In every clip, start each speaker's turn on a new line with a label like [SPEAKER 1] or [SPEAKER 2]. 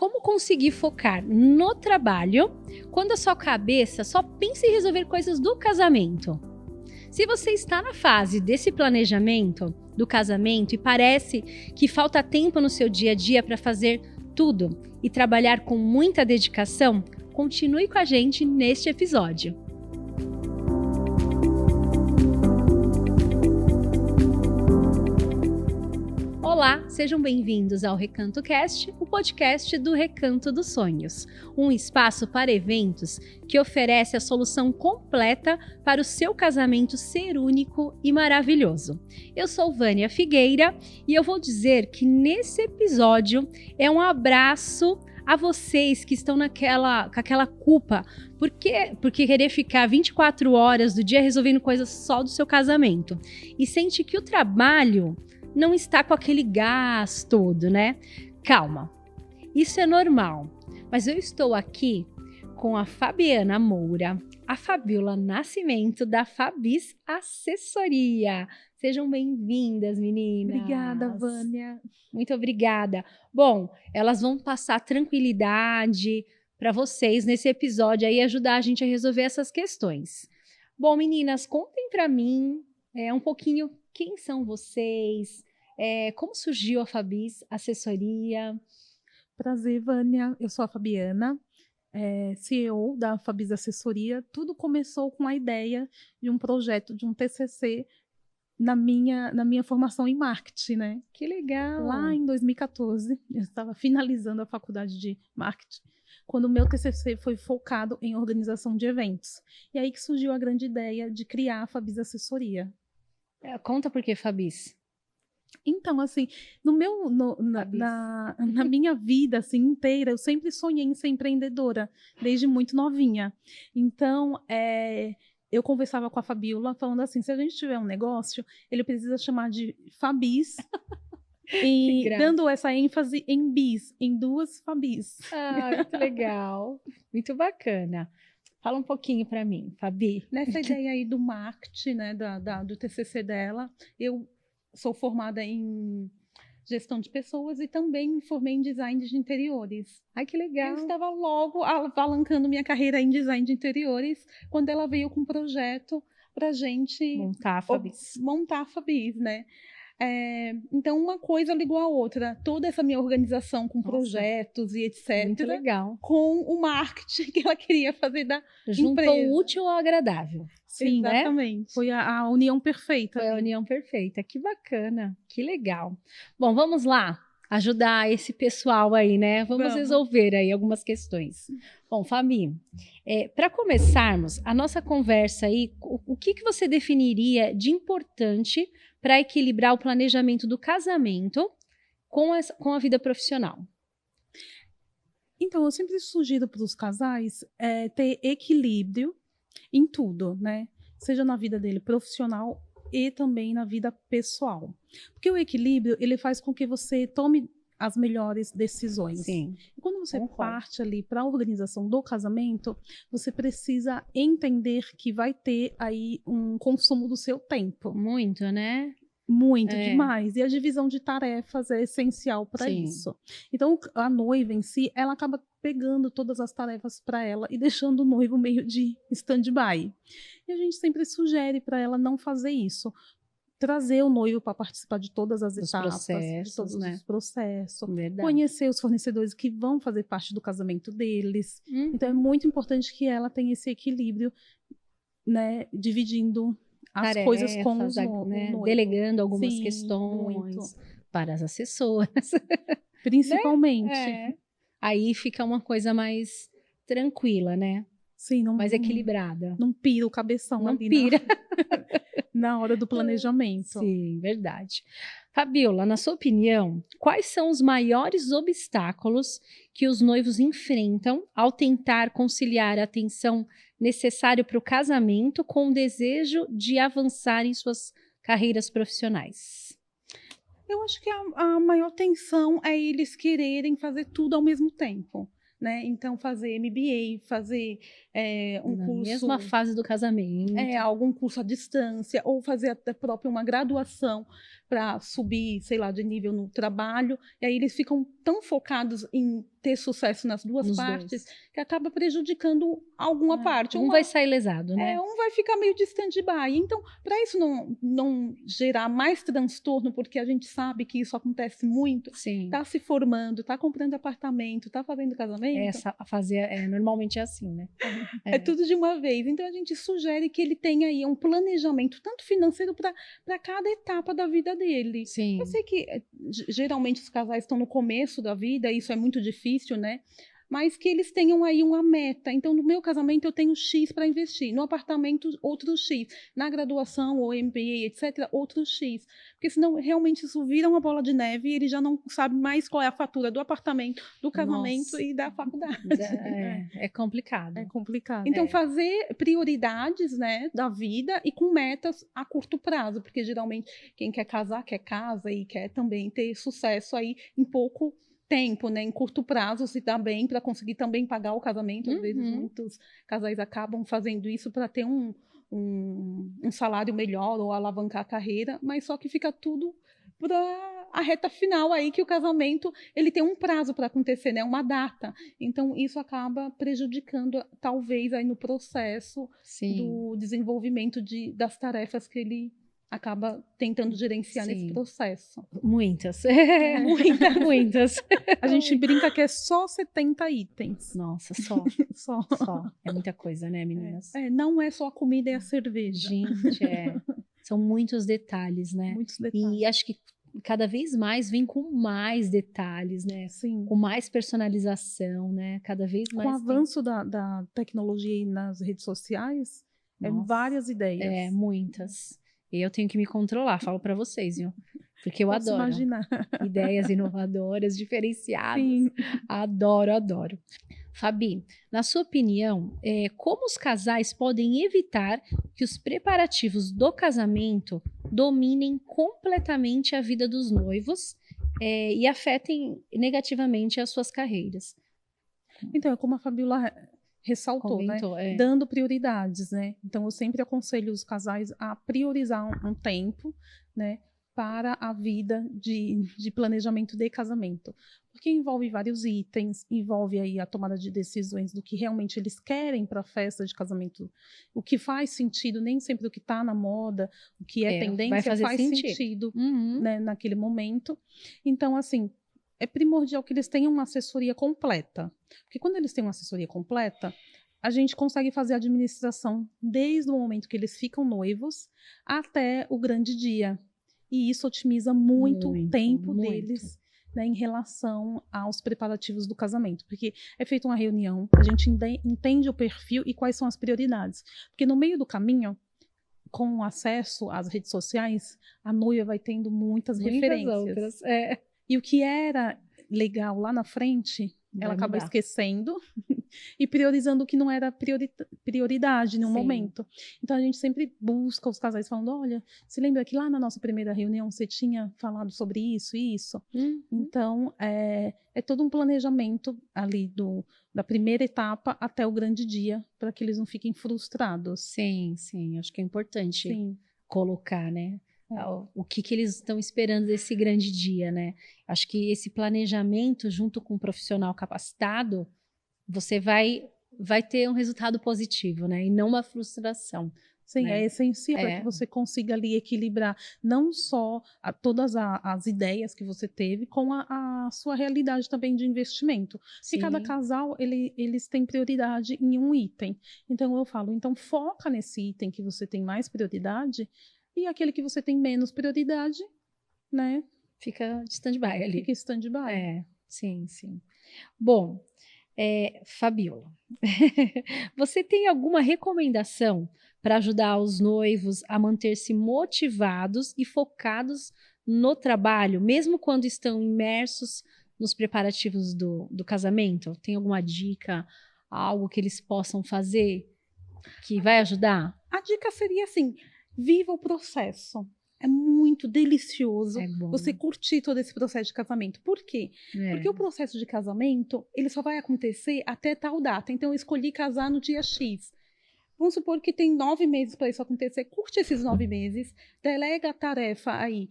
[SPEAKER 1] como conseguir focar no trabalho quando a sua cabeça só pensa em resolver coisas do casamento. Se você está na fase desse planejamento do casamento e parece que falta tempo no seu dia a dia para fazer tudo e trabalhar com muita dedicação, continue com a gente neste episódio. Olá, sejam bem-vindos ao Recanto Cast, o podcast do Recanto dos Sonhos, um espaço para eventos que oferece a solução completa para o seu casamento ser único e maravilhoso. Eu sou Vânia Figueira e eu vou dizer que nesse episódio é um abraço a vocês que estão com aquela culpa, porque querer ficar 24 horas do dia resolvendo coisas só do seu casamento e sente que o trabalho não está com aquele gás todo, né? Calma, isso é normal, mas eu estou aqui com a Fabiana Moura, a Fabiola Nascimento da Fabis Assessoria. Sejam bem-vindas, meninas.
[SPEAKER 2] Obrigada, Vânia.
[SPEAKER 1] Muito obrigada. Bom, elas vão passar tranquilidade para vocês nesse episódio aí, ajudar a gente a resolver essas questões. Bom, meninas, contem para mim um pouquinho quem são vocês, como surgiu a Fabis Assessoria.
[SPEAKER 2] Prazer, Vânia. Eu sou a Fabiana, CEO da Fabis Assessoria. Tudo começou com a ideia de um projeto, de um TCC na minha formação em marketing, né?
[SPEAKER 1] Que legal!
[SPEAKER 2] Lá em 2014, eu estava finalizando a faculdade de marketing, quando o meu TCC foi focado em organização de eventos. E aí que surgiu a grande ideia de criar a Fabis Assessoria.
[SPEAKER 1] Conta por que Fabis.
[SPEAKER 2] Então, assim, na minha vida assim, inteira, eu sempre sonhei em ser empreendedora, desde muito novinha. Então, eu conversava com a Fabiola, falando assim, se a gente tiver um negócio, ele precisa chamar de Fabis, e dando essa ênfase em bis, em duas Fabis.
[SPEAKER 1] Ah, muito legal, muito bacana. Fala um pouquinho para mim, Fabi.
[SPEAKER 2] Nessa ideia aí do marketing, né, do TCC dela, eu sou formada em gestão de pessoas e também me formei em design de interiores.
[SPEAKER 1] Ai, que legal.
[SPEAKER 2] Eu estava logo alavancando minha carreira em design de interiores, quando ela veio com um projeto para a gente montar a Fabis, né? Então, uma coisa ligou à outra. Toda essa minha organização com projetos e etc.
[SPEAKER 1] Muito legal.
[SPEAKER 2] Com o marketing que ela queria fazer da
[SPEAKER 1] Juntou
[SPEAKER 2] empresa.
[SPEAKER 1] o útil ao agradável.
[SPEAKER 2] Sim, exatamente. Né? Foi a união perfeita.
[SPEAKER 1] Foi a união perfeita. Que bacana. Que legal. Bom, vamos lá ajudar esse pessoal aí, né? Vamos resolver aí algumas questões. Bom, Fabi, para começarmos a nossa conversa aí, o que você definiria de importante para equilibrar o planejamento do casamento com a vida profissional?
[SPEAKER 2] Então, eu sempre sugiro para os casais ter equilíbrio em tudo, né? Seja na vida dele profissional e também na vida pessoal. Porque o equilíbrio, ele faz com que você tome as melhores decisões.
[SPEAKER 1] Sim.
[SPEAKER 2] E quando você parte ali para a organização do casamento, você precisa entender que vai ter aí um consumo do seu tempo.
[SPEAKER 1] Muito, né?
[SPEAKER 2] Muito, demais. E a divisão de tarefas é essencial para isso. Então, a noiva em si, ela acaba pegando todas as tarefas para ela e deixando o noivo meio de stand-by. E a gente sempre sugere para ela não fazer isso. Trazer o noivo para participar de todas as etapas, de todos os processos.
[SPEAKER 1] Verdade.
[SPEAKER 2] Conhecer os fornecedores que vão fazer parte do casamento deles. Então, é muito importante que ela tenha esse equilíbrio, né, dividindo as tarefas, coisas com os noivos.
[SPEAKER 1] Delegando algumas questões para as assessoras.
[SPEAKER 2] Principalmente.
[SPEAKER 1] Né? Aí fica uma coisa mais tranquila, né?
[SPEAKER 2] Sim,
[SPEAKER 1] mais equilibrada.
[SPEAKER 2] Não pira o cabeção
[SPEAKER 1] não
[SPEAKER 2] ali
[SPEAKER 1] pira.
[SPEAKER 2] Na hora do planejamento.
[SPEAKER 1] Sim, verdade. Fabiola, na sua opinião, quais são os maiores obstáculos que os noivos enfrentam ao tentar conciliar a atenção necessária para o casamento com o desejo de avançar em suas carreiras profissionais?
[SPEAKER 2] Eu acho que a maior tensão é eles quererem fazer tudo ao mesmo tempo. Né? Então, fazer MBA, fazer curso...
[SPEAKER 1] Na mesma fase do casamento.
[SPEAKER 2] Algum curso à distância, ou fazer até próprio uma graduação para subir, sei lá, de nível no trabalho. E aí eles ficam tão focados em ter sucesso nas duas partes, que acaba prejudicando alguma parte.
[SPEAKER 1] Um vai sair lesado, né?
[SPEAKER 2] Um vai ficar meio de stand-by. Então, para isso não gerar mais transtorno, porque a gente sabe que isso acontece muito, está se formando, está comprando apartamento, está fazendo casamento.
[SPEAKER 1] Normalmente é assim, né?
[SPEAKER 2] É tudo de uma vez. Então, a gente sugere que ele tenha aí um planejamento, tanto financeiro, para cada etapa da vida dele.
[SPEAKER 1] Sim.
[SPEAKER 2] Eu sei que geralmente os casais estão no começo da vida, isso é muito difícil, né? Mas que eles tenham aí uma meta. Então, no meu casamento, eu tenho X para investir. No apartamento, outro X. Na graduação, ou MBA, etc., outro X. Porque senão, realmente, isso vira uma bola de neve e ele já não sabe mais qual é a fatura do apartamento, do casamento e da faculdade.
[SPEAKER 1] É complicado.
[SPEAKER 2] É complicado. Então, fazer prioridades, né, da vida e com metas a curto prazo. Porque, geralmente, quem quer casar, quer casa e quer também ter sucesso aí em pouco tempo, né, em curto prazo, se dá bem para conseguir também pagar o casamento. Às vezes muitos casais acabam fazendo isso para ter um salário melhor ou alavancar a carreira, mas só que fica tudo para a reta final aí, que o casamento ele tem um prazo para acontecer, né, uma data. Então isso acaba prejudicando talvez aí no processo do desenvolvimento das tarefas que ele acaba tentando gerenciar nesse processo.
[SPEAKER 1] Muitas.
[SPEAKER 2] Muitas. A gente brinca que é só 70 itens.
[SPEAKER 1] Nossa, só. Só. É muita coisa, né, meninas?
[SPEAKER 2] Não é só a comida e a cerveja.
[SPEAKER 1] Gente, são muitos detalhes, né?
[SPEAKER 2] Muitos detalhes.
[SPEAKER 1] E acho que cada vez mais vem com mais detalhes, né?
[SPEAKER 2] Sim.
[SPEAKER 1] Com mais personalização, né? Cada vez mais.
[SPEAKER 2] Com o avanço da tecnologia nas redes sociais, várias ideias.
[SPEAKER 1] Muitas. Eu tenho que me controlar, falo para vocês, viu? Porque eu adoro
[SPEAKER 2] imaginar.
[SPEAKER 1] Ideias inovadoras, diferenciadas.
[SPEAKER 2] Sim.
[SPEAKER 1] Adoro. Fabi, na sua opinião, como os casais podem evitar que os preparativos do casamento dominem completamente a vida dos noivos e afetem negativamente as suas carreiras?
[SPEAKER 2] Então, é como a Fabiola ressaltou, né? Dando prioridades, né? Então, eu sempre aconselho os casais a priorizar um tempo, né, para a vida de planejamento de casamento. Porque envolve vários itens, envolve aí a tomada de decisões do que realmente eles querem para a festa de casamento, o que faz sentido, nem sempre o que está na moda, o que é tendência faz sentido né, naquele momento. Então, assim, é primordial que eles tenham uma assessoria completa. Porque quando eles têm uma assessoria completa, a gente consegue fazer a administração desde o momento que eles ficam noivos até o grande dia. E isso otimiza muito o tempo deles, né, em relação aos preparativos do casamento. Porque é feita uma reunião, a gente entende o perfil e quais são as prioridades. Porque no meio do caminho, com acesso às redes sociais, a noiva vai tendo muitas referências.
[SPEAKER 1] Outras,
[SPEAKER 2] E o que era legal lá na frente, ela acaba esquecendo e priorizando o que não era prioridade no momento. Então, a gente sempre busca os casais falando, olha, se lembra que lá na nossa primeira reunião você tinha falado sobre isso e isso? Então, é todo um planejamento ali da primeira etapa até o grande dia, para que eles não fiquem frustrados.
[SPEAKER 1] Sim, acho que é importante colocar, né? O que eles estão esperando desse grande dia, né? Acho que esse planejamento, junto com um profissional capacitado, você vai ter um resultado positivo, né? E não uma frustração.
[SPEAKER 2] Sim, é essencial para que você consiga ali equilibrar não só todas as ideias que você teve com a sua realidade também de investimento. Porque cada casal, eles têm prioridade em um item. Então, eu falo, então foca nesse item que você tem mais prioridade e aquele que você tem menos prioridade, né?
[SPEAKER 1] Fica de stand-by ali.
[SPEAKER 2] Fica stand-by.
[SPEAKER 1] Sim. Bom, Fabiola, você tem alguma recomendação para ajudar os noivos a manter-se motivados e focados no trabalho, mesmo quando estão imersos nos preparativos do casamento? Tem alguma dica, algo que eles possam fazer que vai ajudar?
[SPEAKER 2] A dica seria assim: viva o processo. É muito delicioso você curtir todo esse processo de casamento. Por quê? Porque o processo de casamento, ele só vai acontecer até tal data. Então, eu escolhi casar no dia X. Vamos supor que tem 9 meses para isso acontecer. Curte esses 9 meses, delega a tarefa aí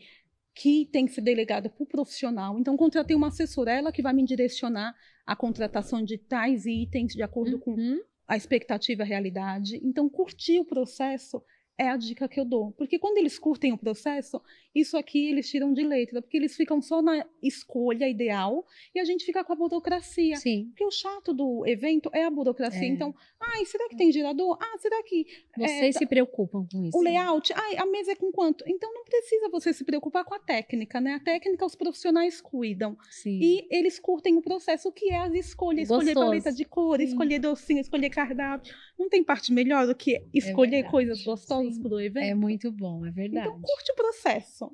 [SPEAKER 2] que tem que ser delegada por profissional. Então, contratei uma assessora, ela que vai me direcionar a contratação de tais itens de acordo com a expectativa e a realidade. Então, curtir o processo é a dica que eu dou. Porque quando eles curtem o processo, isso aqui eles tiram de letra, porque eles ficam só na escolha ideal e a gente fica com a burocracia.
[SPEAKER 1] Sim.
[SPEAKER 2] Porque o chato do evento é a burocracia. Então, será que tem gerador? Será que...
[SPEAKER 1] Vocês se preocupam com isso.
[SPEAKER 2] O layout? A mesa é com quanto? Então, não precisa você se preocupar com a técnica, né? A técnica os profissionais cuidam.
[SPEAKER 1] Sim.
[SPEAKER 2] E eles curtem o processo, que é as escolhas. Escolher paleta de cor, escolher docinho, escolher cardápio. Não tem parte melhor do que escolher coisas gostosas para o evento?
[SPEAKER 1] É muito bom, é verdade.
[SPEAKER 2] Então, curte o processo.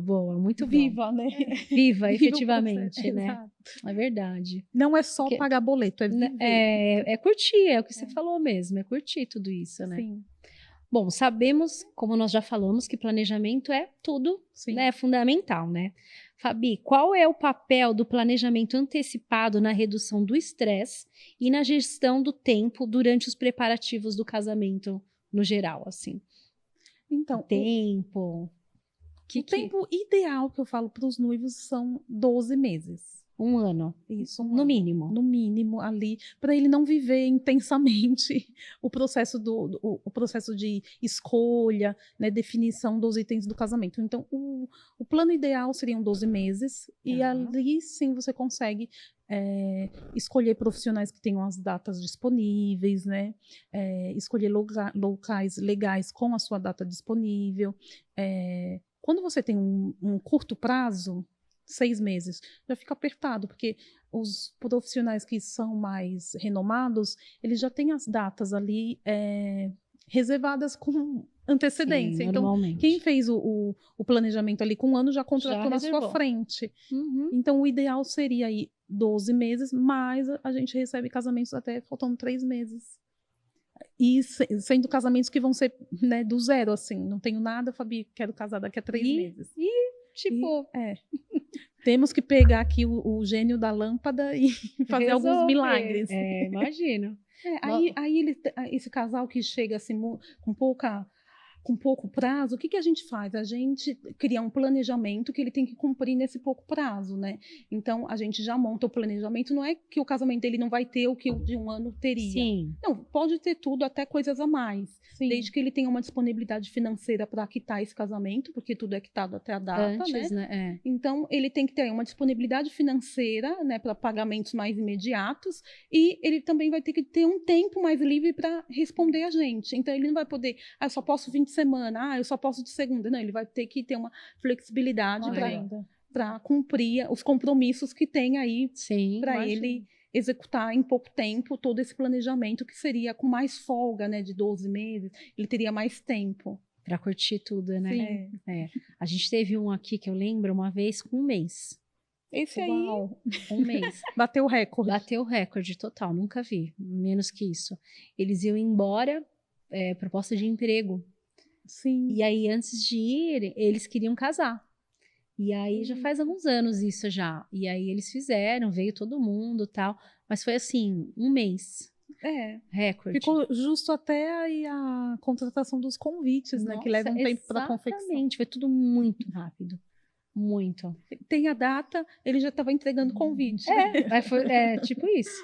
[SPEAKER 1] Boa, muito bom.
[SPEAKER 2] Viva, né?
[SPEAKER 1] Viva, efetivamente, né?
[SPEAKER 2] Exato.
[SPEAKER 1] É verdade.
[SPEAKER 2] Não é só pagar boleto, é viver.
[SPEAKER 1] É curtir, é o que você falou mesmo, é curtir tudo isso, né?
[SPEAKER 2] Sim.
[SPEAKER 1] Bom, sabemos, como nós já falamos, que planejamento é tudo, né? É fundamental, né? Fabi, qual é o papel do planejamento antecipado na redução do estresse e na gestão do tempo durante os preparativos do casamento, no geral, assim?
[SPEAKER 2] Então,
[SPEAKER 1] o tempo
[SPEAKER 2] ideal que eu falo para os noivos são 12 meses.
[SPEAKER 1] Um ano.
[SPEAKER 2] Isso,
[SPEAKER 1] no mínimo.
[SPEAKER 2] No mínimo, ali, para ele não viver intensamente o processo o processo de escolha, né, definição dos itens do casamento. Então, o plano ideal seriam 12 meses, e ali sim você consegue escolher profissionais que tenham as datas disponíveis, né? Escolher locais legais com a sua data disponível. Quando você tem um curto prazo, 6 meses, já fica apertado, porque os profissionais que são mais renomados, eles já têm as datas ali reservadas com antecedência.
[SPEAKER 1] Sim,
[SPEAKER 2] então, quem fez o planejamento ali com um ano já contratou na sua frente. Então, o ideal seria aí 12 meses, mas a gente recebe casamentos até faltando 3 meses. E sendo casamentos que vão ser, né, do zero, assim. Não tenho nada, Fabi, quero casar daqui a 3 meses. Temos que pegar aqui o gênio da lâmpada e fazer alguns milagres.
[SPEAKER 1] Imagino.
[SPEAKER 2] Aí esse casal que chega assim com pouco prazo, o que a gente faz? A gente cria um planejamento que ele tem que cumprir nesse pouco prazo, né? Então, a gente já monta o planejamento. Não é que o casamento dele não vai ter o que o de um ano teria.
[SPEAKER 1] Sim.
[SPEAKER 2] Não, pode ter tudo, até coisas a mais. Sim. Desde que ele tenha uma disponibilidade financeira para quitar esse casamento, porque tudo é quitado até a data, né? Então, ele tem que ter uma disponibilidade financeira, né, para pagamentos mais imediatos, e ele também vai ter que ter um tempo mais livre para responder a gente. Então, ele não vai poder, eu só posso 20 semana, eu só posso de segunda. Não, ele vai ter que ter uma flexibilidade para cumprir os compromissos que tem aí para ele executar em pouco tempo todo esse planejamento, que seria com mais folga, né, de 12 meses, ele teria mais tempo.
[SPEAKER 1] Para curtir tudo, né? A gente teve um aqui que eu lembro uma vez com um mês.
[SPEAKER 2] Esse aí,
[SPEAKER 1] um mês.
[SPEAKER 2] Bateu o recorde.
[SPEAKER 1] Bateu o recorde total, nunca vi, menos que isso. Eles iam embora, proposta de emprego.
[SPEAKER 2] Sim.
[SPEAKER 1] E aí, antes de ir, eles queriam casar. E aí, já faz alguns anos isso já. E aí, eles fizeram, veio todo mundo e tal. Mas foi assim, um mês. Recorde.
[SPEAKER 2] Ficou justo até aí a contratação dos convites, né? Que leva um tempo para confecção.
[SPEAKER 1] Exatamente, foi tudo muito rápido. Muito.
[SPEAKER 2] Tem a data, ele já estava entregando convite.
[SPEAKER 1] Foi tipo isso.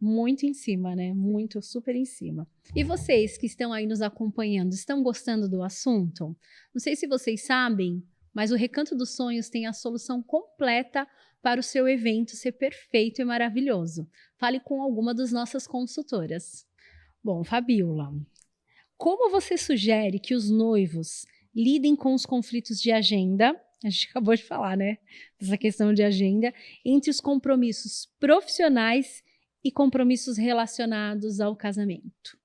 [SPEAKER 1] Muito em cima, né? Muito, super em cima. E vocês que estão aí nos acompanhando, estão gostando do assunto? Não sei se vocês sabem, mas o Recanto dos Sonhos tem a solução completa para o seu evento ser perfeito e maravilhoso. Fale com alguma das nossas consultoras. Bom, Fabiola, como você sugere que os noivos lidem com os conflitos de agenda? A gente acabou de falar, né? Dessa questão de agenda, entre os compromissos profissionais e compromissos relacionados ao casamento.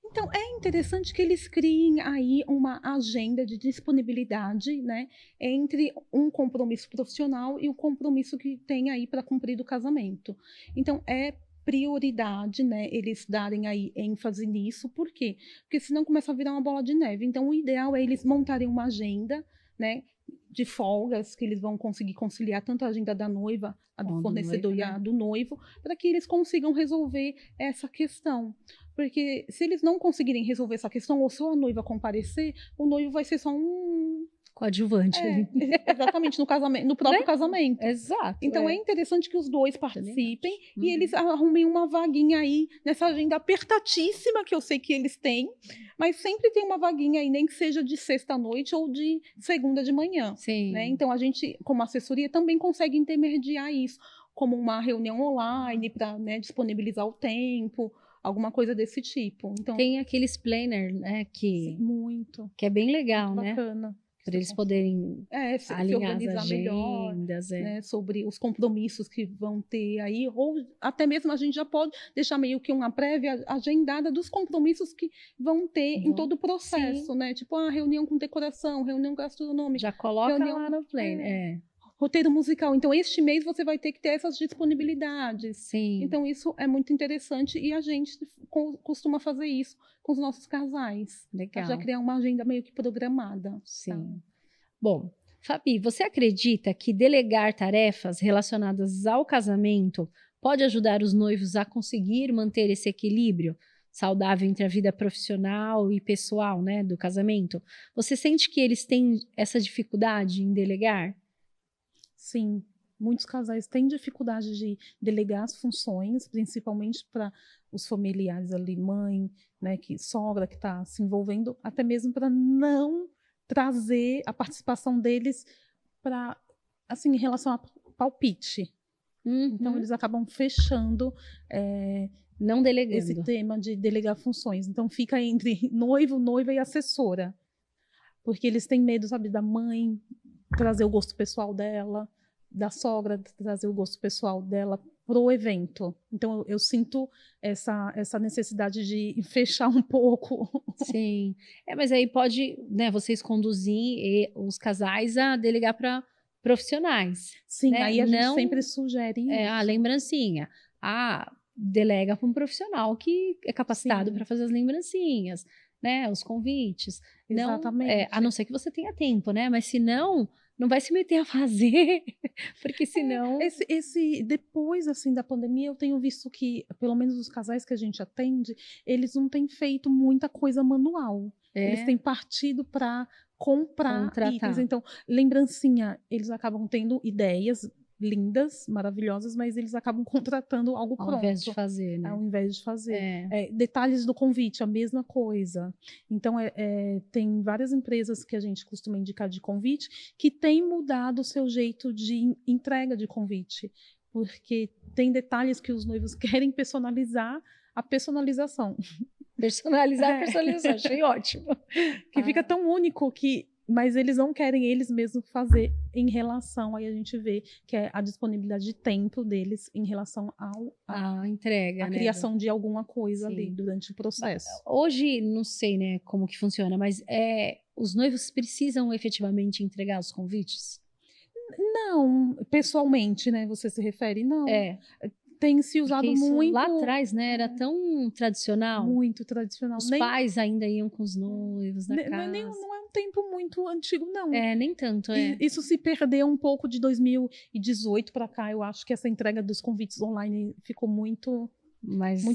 [SPEAKER 2] Então, é interessante que eles criem aí uma agenda de disponibilidade, né, entre um compromisso profissional e o compromisso que tem aí para cumprir do casamento. Então, é prioridade, né, eles darem aí ênfase nisso. Por quê? Porque senão começa a virar uma bola de neve. Então, o ideal é eles montarem uma agenda, né, de folgas, que eles vão conseguir conciliar tanto a agenda da noiva, a do fornecedor e a do noivo, para que eles consigam resolver essa questão. Porque se eles não conseguirem resolver essa questão, ou só a noiva comparecer, o noivo vai ser só um
[SPEAKER 1] coadjuvante ali.
[SPEAKER 2] Exatamente, no casamento, no próprio casamento.
[SPEAKER 1] Exato.
[SPEAKER 2] Então é interessante que os dois participem e
[SPEAKER 1] Uhum.
[SPEAKER 2] eles arrumem uma vaguinha aí nessa agenda apertadíssima que eu sei que eles têm, mas sempre tem uma vaguinha aí, nem que seja de sexta à noite ou de segunda de manhã.
[SPEAKER 1] Sim.
[SPEAKER 2] Né? Então a gente, como assessoria, também consegue intermediar isso, como uma reunião online para, né, disponibilizar o tempo, alguma coisa desse tipo. Então,
[SPEAKER 1] tem aqueles planner, né, que é bem legal,
[SPEAKER 2] muito
[SPEAKER 1] né?
[SPEAKER 2] bacana.
[SPEAKER 1] Para eles poderem
[SPEAKER 2] se
[SPEAKER 1] alinhar as
[SPEAKER 2] organizar melhor,
[SPEAKER 1] agendas.
[SPEAKER 2] né, sobre os compromissos que vão ter aí, ou até mesmo a gente já pode deixar meio que uma prévia agendada dos compromissos que vão ter em todo o processo, né? Tipo, reunião com decoração, reunião gastronômica.
[SPEAKER 1] Já coloca
[SPEAKER 2] reunião,
[SPEAKER 1] lá no planner.
[SPEAKER 2] Roteiro musical. Então, este mês você vai ter que ter essas disponibilidades.
[SPEAKER 1] Sim.
[SPEAKER 2] Então, isso é muito interessante e a gente costuma fazer isso com os nossos casais.
[SPEAKER 1] Legal.
[SPEAKER 2] Já criar uma agenda meio que programada.
[SPEAKER 1] Sim. Tá? Bom, Fabi, você acredita que delegar tarefas relacionadas ao casamento pode ajudar os noivos a conseguir manter esse equilíbrio saudável entre a vida profissional e pessoal, né, do casamento? Você sente que eles têm essa dificuldade em delegar?
[SPEAKER 2] Sim, muitos casais têm dificuldade de delegar as funções, principalmente para os familiares ali, mãe, né, sogra que está se envolvendo, até mesmo para não trazer a participação deles para, assim, em relação a palpite. Então, eles acabam fechando
[SPEAKER 1] não delegando
[SPEAKER 2] esse tema de delegar funções. Então, fica entre noivo, noiva e assessora. Porque eles têm medo, sabe, da mãe trazer o gosto pessoal dela, da sogra trazer o gosto pessoal dela pro evento. Então, eu sinto essa necessidade de fechar um pouco.
[SPEAKER 1] Sim. Mas aí pode, né, vocês conduzir os casais a delegar para profissionais.
[SPEAKER 2] Sim,
[SPEAKER 1] né?
[SPEAKER 2] aí a gente sempre sugere isso.
[SPEAKER 1] A lembrancinha. Delega para um profissional que é capacitado para fazer as lembrancinhas, né? Os convites.
[SPEAKER 2] Exatamente.
[SPEAKER 1] Não, a não ser que você tenha tempo, né? Mas se não vai se meter a fazer, porque senão...
[SPEAKER 2] Depois, assim, da pandemia, eu tenho visto que, pelo menos os casais que a gente atende, eles não têm feito muita coisa manual. Eles têm partido para comprar itens. Então, lembrancinha, eles acabam tendo ideias lindas, maravilhosas, mas eles acabam contratando algo pronto.
[SPEAKER 1] Ao invés de fazer, né?
[SPEAKER 2] Ao invés de fazer. Detalhes do convite, a mesma coisa. Então, tem várias empresas que a gente costuma indicar de convite que têm mudado o seu jeito de entrega de convite, porque tem detalhes que os noivos querem personalizar a personalização.
[SPEAKER 1] Personalizar a personalização, achei ótimo.
[SPEAKER 2] Que fica tão único que... Mas eles não querem eles mesmos fazer em relação, aí a gente vê que é a disponibilidade de tempo deles em relação
[SPEAKER 1] à entrega,
[SPEAKER 2] a criação de alguma coisa ali durante o processo.
[SPEAKER 1] Hoje, não sei, né, como que funciona, mas os noivos precisam efetivamente entregar os convites?
[SPEAKER 2] Não, pessoalmente, né, você se refere? Não. Tem se usado muito...
[SPEAKER 1] Lá atrás, né, era tão tradicional.
[SPEAKER 2] Muito tradicional.
[SPEAKER 1] Os pais ainda iam com os noivos na casa.
[SPEAKER 2] Não é um tempo muito antigo, não.
[SPEAKER 1] Nem tanto,
[SPEAKER 2] Isso se perdeu um pouco de 2018 para cá. Eu acho que essa entrega dos convites online ficou muito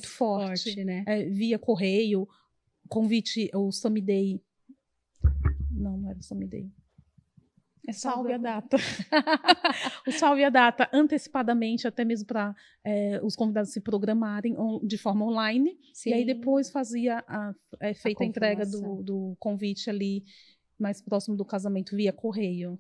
[SPEAKER 2] forte.
[SPEAKER 1] Né?
[SPEAKER 2] Via correio, convite, o Summy Day. Não era o Summy Day. Salve a data. O salve a data antecipadamente, até mesmo para os convidados se programarem de forma online. Sim. E aí depois fazia feita a entrega do convite ali mais próximo do casamento via correio.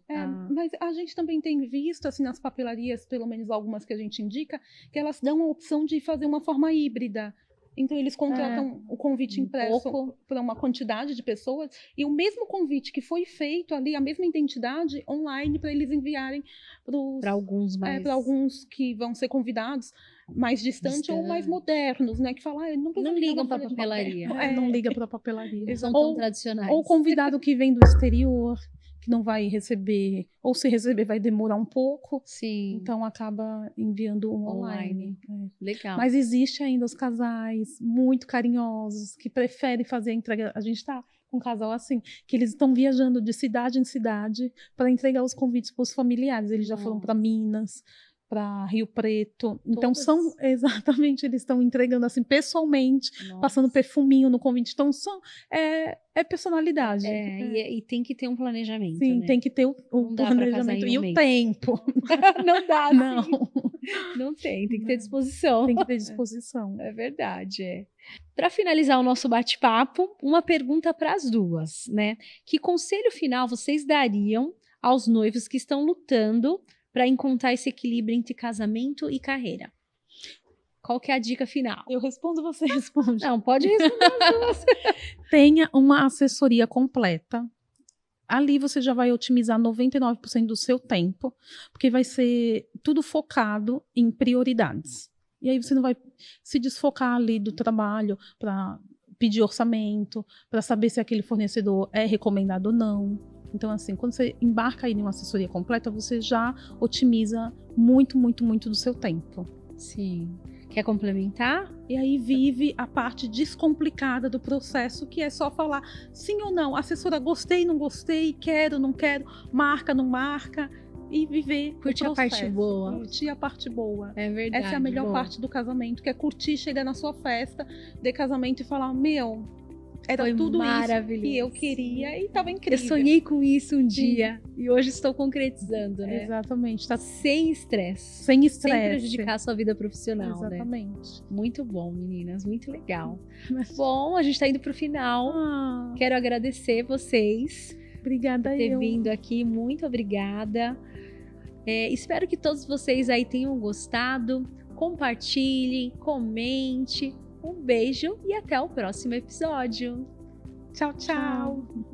[SPEAKER 2] Mas a gente também tem visto, assim, nas papelarias, pelo menos algumas que a gente indica, que elas dão a opção de fazer uma forma híbrida. Então, eles contratam o convite impresso para uma quantidade de pessoas e o mesmo convite que foi feito ali, a mesma identidade, online, para eles enviarem para alguns que vão ser convidados mais distantes ou mais modernos, né? Que falam,
[SPEAKER 1] não ligam para a papelaria.
[SPEAKER 2] Não liga para a papelaria.
[SPEAKER 1] Eles são tão tradicionais.
[SPEAKER 2] Ou convidado que vem do exterior, que não vai receber, ou se receber vai demorar um pouco.
[SPEAKER 1] Sim.
[SPEAKER 2] Então acaba enviando online.
[SPEAKER 1] Legal.
[SPEAKER 2] Mas existe ainda os casais muito carinhosos que preferem fazer a entrega. A gente está com um casal assim, que eles estão viajando de cidade em cidade para entregar os convites para os familiares. Eles já foram para Minas, para Rio Preto. Então
[SPEAKER 1] Todas.
[SPEAKER 2] exatamente, eles estão entregando assim pessoalmente,
[SPEAKER 1] Nossa.
[SPEAKER 2] passando perfuminho no convite. Então é personalidade.
[SPEAKER 1] E tem que ter um planejamento,
[SPEAKER 2] Sim,
[SPEAKER 1] né?
[SPEAKER 2] tem que ter o
[SPEAKER 1] Não dá pra casar
[SPEAKER 2] planejamento
[SPEAKER 1] em
[SPEAKER 2] e
[SPEAKER 1] um
[SPEAKER 2] o
[SPEAKER 1] mês.
[SPEAKER 2] tempo.
[SPEAKER 1] Não dá,
[SPEAKER 2] Não,
[SPEAKER 1] sim. Não tem que ter disposição.
[SPEAKER 2] tem que ter disposição.
[SPEAKER 1] É verdade, é. Para finalizar o nosso bate-papo, uma pergunta para as duas, né? Que conselho final vocês dariam aos noivos que estão lutando para encontrar esse equilíbrio entre casamento e carreira? Qual que é a dica final?
[SPEAKER 2] Eu respondo, você responde.
[SPEAKER 1] Não, pode responder as duas.
[SPEAKER 2] Tenha uma assessoria completa. Ali você já vai otimizar 99% do seu tempo, porque vai ser tudo focado em prioridades. E aí você não vai se desfocar ali do trabalho para pedir orçamento, para saber se aquele fornecedor é recomendado ou não. Então, assim, quando você embarca aí em uma assessoria completa, você já otimiza muito, muito, muito do seu tempo.
[SPEAKER 1] Sim. Quer complementar?
[SPEAKER 2] E aí vive a parte descomplicada do processo, que é só falar sim ou não, assessora, gostei, não gostei, quero, não quero, marca, não marca, e viver
[SPEAKER 1] Curtir a parte boa.
[SPEAKER 2] Curtir a parte boa.
[SPEAKER 1] É verdade.
[SPEAKER 2] Essa é a melhor
[SPEAKER 1] boa.
[SPEAKER 2] parte do casamento, que é curtir, chegar na sua festa de casamento e falar, meu, era
[SPEAKER 1] Foi
[SPEAKER 2] tudo isso
[SPEAKER 1] maravilhoso.
[SPEAKER 2] que eu queria e estava incrível.
[SPEAKER 1] Eu sonhei com isso um dia e hoje estou concretizando, né?
[SPEAKER 2] Exatamente. Tá
[SPEAKER 1] Sem estresse.
[SPEAKER 2] sem
[SPEAKER 1] Sem
[SPEAKER 2] estresse.
[SPEAKER 1] prejudicar a sua vida profissional, né?
[SPEAKER 2] Exatamente.
[SPEAKER 1] Muito bom, meninas. Muito legal. Bom, a gente tá indo pro final.
[SPEAKER 2] Ah,
[SPEAKER 1] Quero agradecer vocês
[SPEAKER 2] obrigada
[SPEAKER 1] por ter
[SPEAKER 2] eu.
[SPEAKER 1] vindo aqui. Muito obrigada. Espero que todos vocês aí tenham gostado. Compartilhem, comente. Um beijo e até o próximo episódio.
[SPEAKER 2] Tchau, tchau.